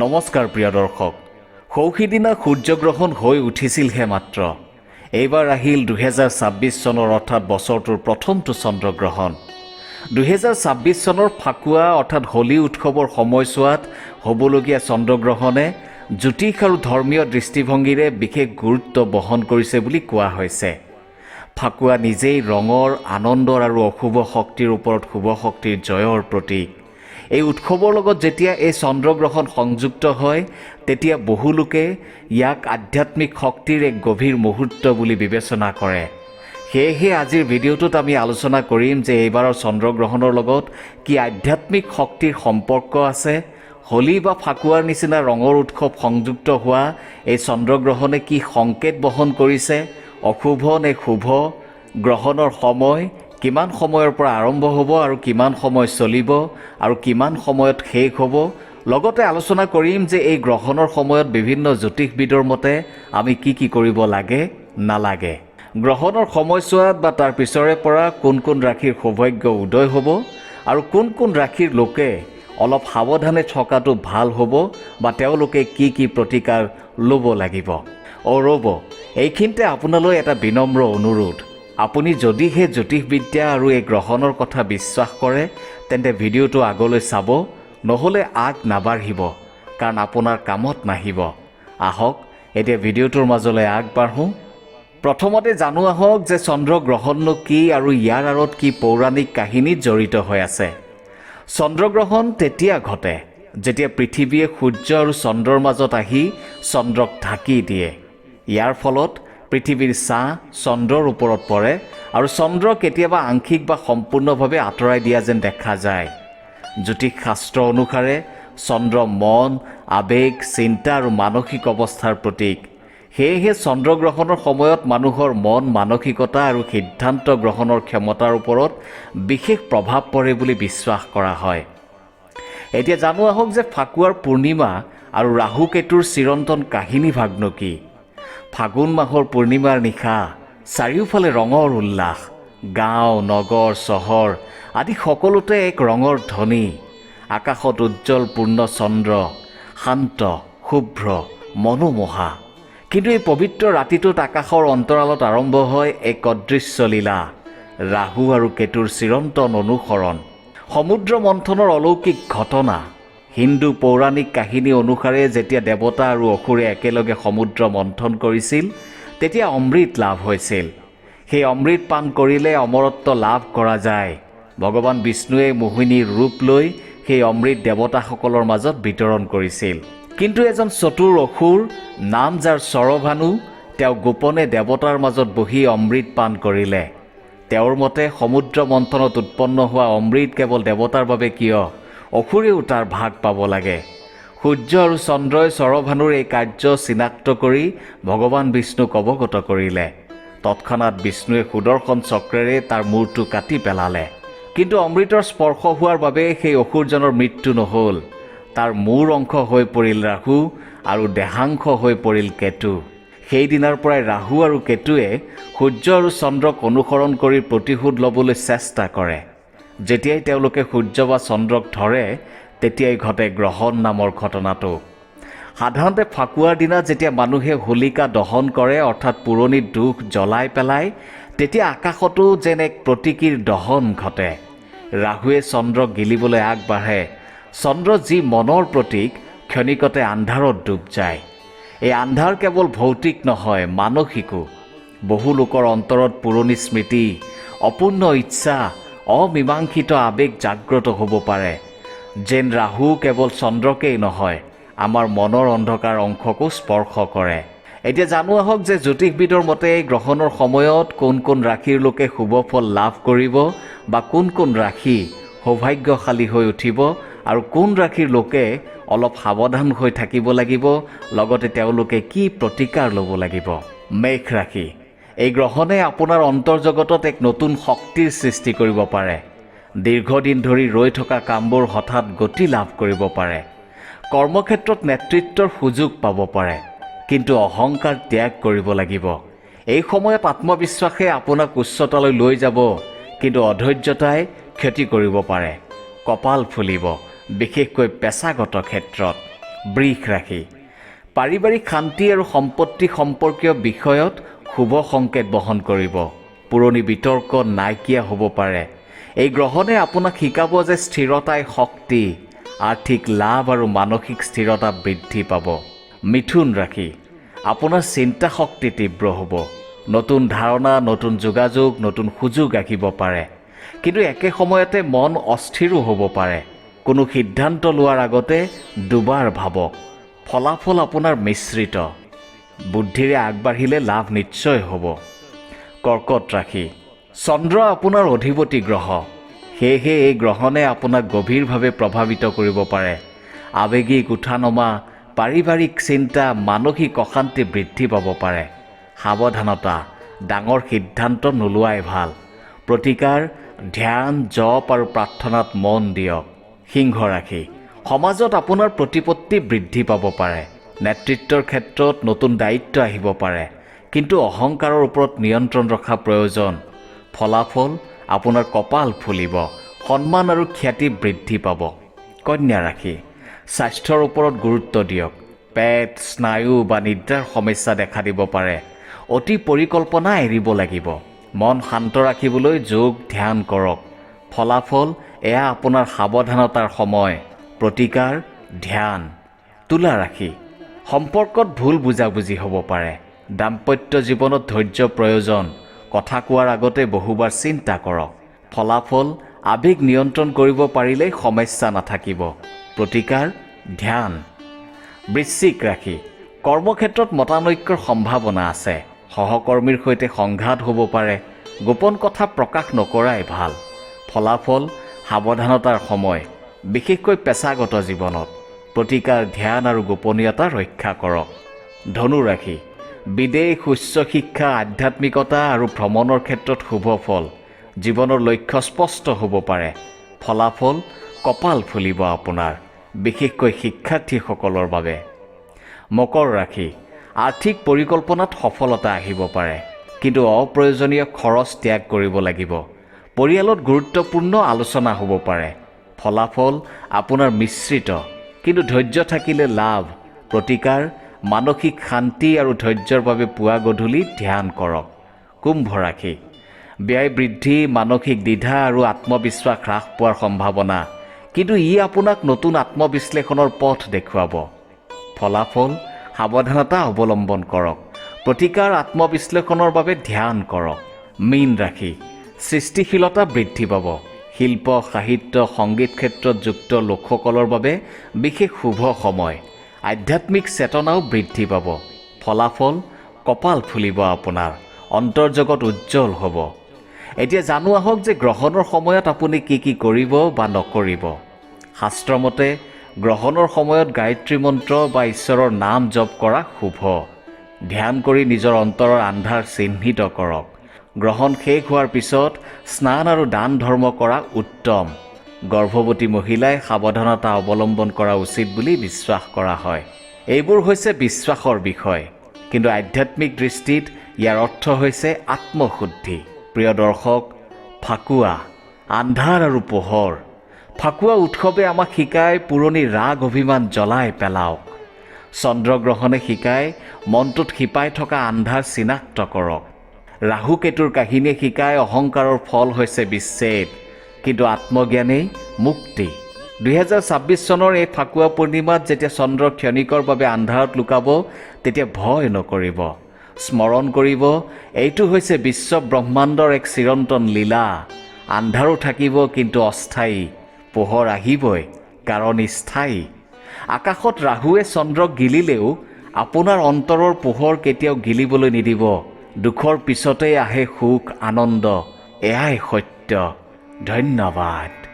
নমস্কাৰ প্ৰিয় দৰ্শক। সৌসিদিনা সূৰ্যগ্ৰহণ হৈ উঠিছিলহে মাত্ৰ। এইবাৰ আহিল 2026 চনৰ অৰ্থাৎ বছৰটোৰ প্ৰথমটো চন্দ্ৰগ্ৰহণ। 2026 চনৰ ফাকুৱা অৰ্থাৎ হোলী উৎসৱৰ সময়ছোৱাত হ'বলগীয়া চন্দ্ৰগ্ৰহণে জ্যোতিষ আৰু ধৰ্মীয় দৃষ্টিভংগীৰে বিশেষ গুৰুত্ব বহন কৰিছে বুলি কোৱা হৈছে। ফাকুৱা নিজেই ৰঙৰ, আনন্দৰ আৰু অশুভ শক্তিৰ ওপৰত শুভ শক্তিৰ জয়ৰ প্ৰতীক। এই উৎসৱৰ লগত যেতিয়া এই চন্দ্ৰগ্ৰহণ সংযুক্ত হয় তেতিয়া বহু লোকে ইয়াক আধ্যাত্মিক শক্তিৰ এক গভীৰ মুহূৰ্ত বুলি বিবেচনা কৰে। সেয়েহে আজিৰ ভিডিঅ'টোত আমি আলোচনা কৰিম যে এইবাৰৰ চন্দ্ৰগ্ৰহণৰ লগত কি আধ্যাত্মিক শক্তিৰ সম্পৰ্ক আছে, হোলী বা ফাকুৱাৰ নিচিনা ৰঙৰ উৎসৱ সংযুক্ত হোৱা এই চন্দ্ৰগ্ৰহণে কি সংকেত বহন কৰিছে, অশুভ নে শুভ, গ্ৰহণৰ সময় কিমান সময়ৰ পৰা আৰম্ভ হ'ব আৰু কিমান সময় চলিব আৰু কিমান সময়ত শেষ হ'ব। লগতে আলোচনা কৰিম যে এই গ্ৰহণৰ সময়ত বিভিন্ন জ্যোতিষবিদৰ মতে আমি কি কৰিব লাগে নালাগে। গ্ৰহণৰ সময়ছোৱাত বা তাৰ পিছৰে পৰা কোন কোন ৰাশিৰ সৌভাগ্য উদয় হ'ব আৰু কোন ৰাশিৰ লোকে অলপ সাৱধানে থকাটো ভাল হ'ব বা তেওঁলোকে কি প্ৰতিকাৰ ল'ব লাগিব। ৰ'ব, এইখিনিতে আপোনালৈ এটা বিনম্ৰ অনুৰোধ। আপুনি যদিহে জ্যোতিষবিদ্যা আৰু এই গ্ৰহণৰ কথা বিশ্বাস কৰে তেন্তে ভিডিঅ'টো আগলৈ চাব, নহ'লে আগ নাবাঢ়িব, কাৰণ আপোনাৰ কামত নাহিব। আহক এতিয়া ভিডিঅ'টোৰ মাজলৈ আগবাঢ়োঁ। প্ৰথমতে জানো আহক যে চন্দ্ৰগ্ৰহণনো কি আৰু ইয়াৰ আঁৰত কি পৌৰাণিক কাহিনী জড়িত হৈ আছে। চন্দ্ৰগ্ৰহণ তেতিয়া ঘটে যেতিয়া পৃথিৱীয়ে সূৰ্য আৰু চন্দ্ৰৰ মাজত আহি চন্দ্ৰক ঢাকি দিয়ে। ইয়াৰ ফলত পৃথিৱীৰ ছাঁ চন্দ্ৰৰ ওপৰত পৰে আৰু চন্দ্ৰ কেতিয়াবা আংশিক বা সম্পূৰ্ণভাৱে আঁতৰাই দিয়া যেন দেখা যায়। জ্যোতিষ শাস্ত্ৰ অনুসাৰে চন্দ্ৰ মন, আৱেগ, চিন্তা আৰু মানসিক অৱস্থাৰ প্ৰতীক। সেয়েহে চন্দ্ৰগ্ৰহণৰ সময়ত মানুহৰ মন, মানসিকতা আৰু সিদ্ধান্ত গ্ৰহণৰ ক্ষমতাৰ ওপৰত বিশেষ প্ৰভাৱ পৰে বুলি বিশ্বাস কৰা হয়। এতিয়া জানো আহক যে ফাকুৱাৰ পূৰ্ণিমা আৰু ৰাহু কেতুৰ চিৰন্তন কাহিনী ভাগনো কি। ফাগুন মাহৰ পূৰ্ণিমাৰ নিশা চাৰিওফালে ৰঙৰ উল্লাস। গাঁও, নগৰ, চহৰ আদি সকলোতে এক ৰঙৰ ধ্বনি। আকাশত উজ্জ্বল পূৰ্ণ চন্দ্ৰ, শান্ত, শুভ্ৰ, মনোমোহা। কিন্তু এই পবিত্ৰ ৰাতিটোত আকাশৰ অন্তৰালত আৰম্ভ হয় এক অদৃশ্য লীলা, ৰাহু আৰু কেতুৰ চিৰন্তন অনুসৰণ। সমুদ্ৰ মন্থনৰ অলৌকিক ঘটনা। হিন্দু পৌৰাণিক কাহিনী অনুসাৰে যেতিয়া দেৱতা আৰু অসুৰে একেলগে সমুদ্ৰ মন্থন কৰিছিল তেতিয়া অমৃত লাভ হৈছিল। সেই অমৃত পান কৰিলে অমৰত্ব লাভ কৰা যায়। ভগৱান বিষ্ণুৱে মোহিনীৰ ৰূপ লৈ সেই অমৃত দেৱতাসকলৰ মাজত বিতৰণ কৰিছিল। কিন্তু এজন চতুৰ অসুৰ, নাম যাৰ চৰভানু, তেওঁ গোপনে দেৱতাৰ মাজত বহি অমৃত পান কৰিলে। তেওঁৰ মতে সমুদ্ৰ মন্থনত উৎপন্ন হোৱা অমৃত কেৱল দেৱতাৰ বাবে কিয়, অসুৰেও তাৰ ভাগ পাব লাগে। সূৰ্য আৰু চন্দ্ৰই চৰভানুৰ এই কাৰ্য চিনাক্ত কৰি ভগৱান বিষ্ণুক অৱগত কৰিলে। তৎক্ষণাৎ বিষ্ণুৱে সুদৰ্শন চক্ৰেৰে তাৰ মূৰটো কাটি পেলালে। কিন্তু অমৃতৰ স্পৰ্শ হোৱাৰ বাবে সেই অসুৰজনৰ মৃত্যু নহ'ল। তাৰ মূৰ অংশ হৈ পৰিল ৰাহু আৰু দেহাংশ হৈ পৰিল কেতু। সেইদিনাৰ পৰাই ৰাহু আৰু কেতুৱে সূৰ্য আৰু চন্দ্ৰক অনুসৰণ কৰি প্ৰতিশোধ ল'বলৈ চেষ্টা কৰে। যেতিয়াই তেওঁলোকে সূৰ্য বা চন্দ্ৰক ধৰে তেতিয়াই ঘটে গ্ৰহণ নামৰ ঘটনাটো। সাধাৰণতে ফাকুৱাৰ দিনা যেতিয়া মানুহে হোলিকা দহন কৰে অৰ্থাৎ পুৰণি দুখ জ্বলাই পেলায়, তেতিয়া আকাশতো যেন এক প্ৰতীকীৰ দহন ঘটে। ৰাহুৱে চন্দ্ৰক গিলিবলৈ আগবাঢ়ে। চন্দ্ৰ যি মনৰ প্ৰতীক, ক্ষণিকতে আন্ধাৰত ডুব যায়। এই আন্ধাৰ কেৱল ভৌতিক নহয়, মানসিকো। বহু লোকৰ অন্তৰত পুৰণি স্মৃতি, অপূৰ্ণ ইচ্ছা, অমীমাংসিত আৱেগ জাগ্ৰত হ'ব পাৰে। যেন ৰাহু কেৱল চন্দ্ৰকেই নহয়, আমাৰ মনৰ অন্ধকাৰ অংশকো স্পৰ্শ কৰে। এতিয়া জানো আহক যে জ্যোতিষবিদৰ মতে এই গ্ৰহণৰ সময়ত কোন ৰাশিৰ লোকে শুভ ফল লাভ কৰিব বা কোন ৰাশি সৌভাগ্যশালী হৈ উঠিব আৰু কোন ৰাশিৰ লোকে অলপ সাৱধান হৈ থাকিব লাগিব, লগতে তেওঁলোকে কি প্ৰতিকাৰ ল'ব লাগিব। মেষ ৰাশি। এই গ্ৰহণে আপোনাৰ অন্তৰ্জগতত এক নতুন শক্তিৰ সৃষ্টি কৰিব পাৰে। দীৰ্ঘদিন ধৰি ৰৈ থকা কামবোৰ হঠাৎ গতি লাভ কৰিব পাৰে। কৰ্মক্ষেত্ৰত নেতৃত্বৰ সুযোগ পাব পাৰে, কিন্তু অহংকাৰ ত্যাগ কৰিব লাগিব। এই সময়ত আত্মবিশ্বাসে আপোনাক উচ্চতালৈ লৈ যাব, কিন্তু অধৈৰ্যতাই ক্ষতি কৰিব পাৰে। কপাল ফুলিব, বিশেষকৈ পেছাগত ক্ষেত্ৰত। বৃষ ৰাশি পাৰিবাৰিক শান্তি আৰু সম্পত্তি সম্পৰ্কীয় বিষয়ত শুভ সংকেত বহন কৰিব। পুৰণি বিতৰ্ক নাইকিয়া হ'ব পাৰে। এই গ্ৰহণে আপোনাক শিকাব যে স্থিৰতাই শক্তি, আৰ্থিক লাভ আৰু মানসিক স্থিৰতা বৃদ্ধি পাব। মিথুন ৰাশি আপোনাৰ চিন্তা শক্তি তীব্ৰ হ'ব। নতুন ধাৰণা, নতুন যোগাযোগ, নতুন সুযোগ আহিব পাৰে। কিন্তু একে সময়তে মন অস্থিৰো হ'ব পাৰে। কোনো সিদ্ধান্ত লোৱাৰ আগতে দুবাৰ ভাবক। ফলাফল আপোনাৰ মিশ্ৰিত। বুদ্ধিৰে আগবাঢ়িলে লাভ নিশ্চয় হ'ব। কৰ্কট ৰাশি চন্দ্ৰ আপোনাৰ অধিপতি গ্ৰহ। সেয়েহে এই গ্ৰহণে আপোনাক গভীৰভাৱে প্ৰভাৱিত কৰিব পাৰে। আৱেগিক উঠা-নমা, পাৰিবাৰিক চিন্তা, মানসিক অশান্তি বৃদ্ধি পাব পাৰে। সাৱধানতা, ডাঙৰ সিদ্ধান্ত নোলোৱাই ভাল। প্ৰতিকাৰ, ধ্যান, জপ আৰু প্ৰাৰ্থনাত মন দিয়ক। সিংহ ৰাশি সমাজত আপোনাৰ প্ৰতিপত্তি বৃদ্ধি পাব পাৰে। নেতৃত্বৰ ক্ষেত্ৰত নতুন দায়িত্ব আহিব পাৰে। কিন্তু অহংকাৰৰ ওপৰত নিয়ন্ত্ৰণ ৰখা প্ৰয়োজন। ফলাফল আপোনাৰ কপাল ফুলিব। সন্মান আৰু খ্যাতি বৃদ্ধি পাব। কন্যা ৰাশি স্বাস্থ্যৰ ওপৰত গুৰুত্ব দিয়ক। পেট, স্নায়ু বা নিদ্ৰাৰ সমস্যা দেখা দিব পাৰে। অতি পৰিকল্পনা এৰিব লাগিব। মন শান্ত ৰাখিবলৈ যোগ, ধ্যান কৰক। ফলাফল এয়া আপোনাৰ সাৱধানতাৰ সময়। প্ৰতিকাৰ, ধ্যান। তুলা ৰাশি সম্পৰ্কত ভুল বুজাবুজি হ'ব পাৰে। দাম্পত্য জীৱনত ধৈৰ্য প্ৰয়োজন। কথা কোৱাৰ আগতে বহুবাৰ চিন্তা কৰক। ফলাফল আৱেগ নিয়ন্ত্ৰণ কৰিব পাৰিলেই সমস্যা নাথাকিব। প্ৰতিকাৰ, ধ্যান। বৃশ্চিক ৰাশি কৰ্মক্ষেত্ৰত মতানৈক্যৰ সম্ভাৱনা আছে। সহকৰ্মীৰ সৈতে সংঘাত হ'ব পাৰে। গোপন কথা প্ৰকাশ নকৰাই ভাল। ফলাফল সাৱধানতাৰ সময়, বিশেষকৈ পেছাগত জীৱনত। প্ৰতিকাৰ, ধ্যান আৰু গোপনীয়তা ৰক্ষা কৰক। ধনু ৰাশি বিদেশ, উচ্চ শিক্ষা, আধ্যাত্মিকতা আৰু ভ্ৰমণৰ ক্ষেত্ৰত শুভ ফল। জীৱনৰ লক্ষ্য স্পষ্ট হ'ব পাৰে। ফলাফল কপাল ফুলিব আপোনাৰ, বিশেষকৈ শিক্ষাৰ্থীসকলৰ বাবে। মকৰ ৰাশি আৰ্থিক পৰিকল্পনাত সফলতা আহিব পাৰে। কিন্তু অপ্ৰয়োজনীয় খৰচ ত্যাগ কৰিব লাগিব। পৰিয়ালত গুৰুত্বপূৰ্ণ আলোচনা হ'ব পাৰে। ফলাফল আপোনাৰ মিশ্ৰিত, কিন্তু ধৈৰ্য থাকিলে লাভ। প্ৰতিকাৰ, মানসিক শান্তি আৰু ধৈৰ্যৰ বাবে পুৱা গধূলি ধ্যান কৰক। কুম্ভ ৰাশি ব্যয় বৃদ্ধি, মানসিক দ্বিধা আৰু আত্মবিশ্বাস হ্ৰাস পোৱাৰ সম্ভাৱনা। কিন্তু ই আপোনাক নতুন আত্মবিশ্লেষণৰ পথ দেখুৱাব। ফলাফল সাৱধানতা অৱলম্বন কৰক। প্ৰতিকাৰ, আত্মবিশ্লেষণৰ বাবে ধ্যান কৰক। মীন ৰাশি সৃষ্টিশীলতা বৃদ্ধি পাব। শিল্প, সাহিত্য, সংগীত ক্ষেত্ৰত যুক্ত লোকসকলৰ বাবে বিশেষ শুভ সময়। আধ্যাত্মিক চেতনাও বৃদ্ধি পাব। ফলাফল কপাল ফুলিব আপোনাৰ, অন্তৰ্জগত উজ্জ্বল হ'ব। এতিয়া জানো আহক যে গ্ৰহণৰ সময়ত আপুনি কি কি কৰিব বা নকৰিব। শাস্ত্ৰমতে গ্ৰহণৰ সময়ত গায়ত্ৰী মন্ত্ৰ বা ঈশ্বৰৰ নাম জপ কৰা শুভ। ধ্যান কৰি নিজৰ অন্তৰৰ আন্ধাৰ চিহ্নিত কৰক। গ্ৰহণ শেষ হোৱাৰ পিছত স্নান আৰু দান ধৰ্ম কৰা উত্তম। গৰ্ভৱতী মহিলাই সাৱধানতা অৱলম্বন কৰা উচিত বুলি বিশ্বাস কৰা হয়। এইবোৰ হৈছে বিশ্বাসৰ বিষয়, কিন্তু আধ্যাত্মিক দৃষ্টিত ইয়াৰ অৰ্থ হৈছে আত্মশুদ্ধি। প্ৰিয় দৰ্শক, ফাকুৱা আন্ধাৰ আৰু পোহৰ। ফাকুৱা উৎসৱে আমাক শিকায় পুৰণি ৰাগ অভিমান জ্বলাই পেলাওক। চন্দ্ৰগ্ৰহণে শিকায় মনটোত শিপাই থকা আন্ধাৰ চিনাক্ত কৰক। ৰাহু কেতুৰ কাহিনীয়ে শিকায় অহংকাৰৰ ফল হৈছে বিচ্ছেদ, কিন্তু আত্মজ্ঞানেই মুক্তি। 2026 চনৰ এই ফাকুৱা পূৰ্ণিমাত যেতিয়া চন্দ্ৰ ক্ষণিকৰ বাবে আন্ধাৰত লুকাব, তেতিয়া ভয় নকৰিব। স্মৰণ কৰিব, এইটো হৈছে বিশ্ব ব্ৰহ্মাণ্ডৰ এক চিৰন্তন লীলা। আন্ধাৰো থাকিব, কিন্তু অস্থায়ী। পোহৰ আহিবই, কাৰণ স্থায়ী। আকাশত ৰাহুৱে চন্দ্ৰক গিলিলেও আপোনাৰ অন্তৰৰ পোহৰ কেতিয়াও গিলিবলৈ নিদিব। দুখৰ পিছতেই আহে সুখ, আনন্দ। এয়াই সত্য। ধন্যবাদ।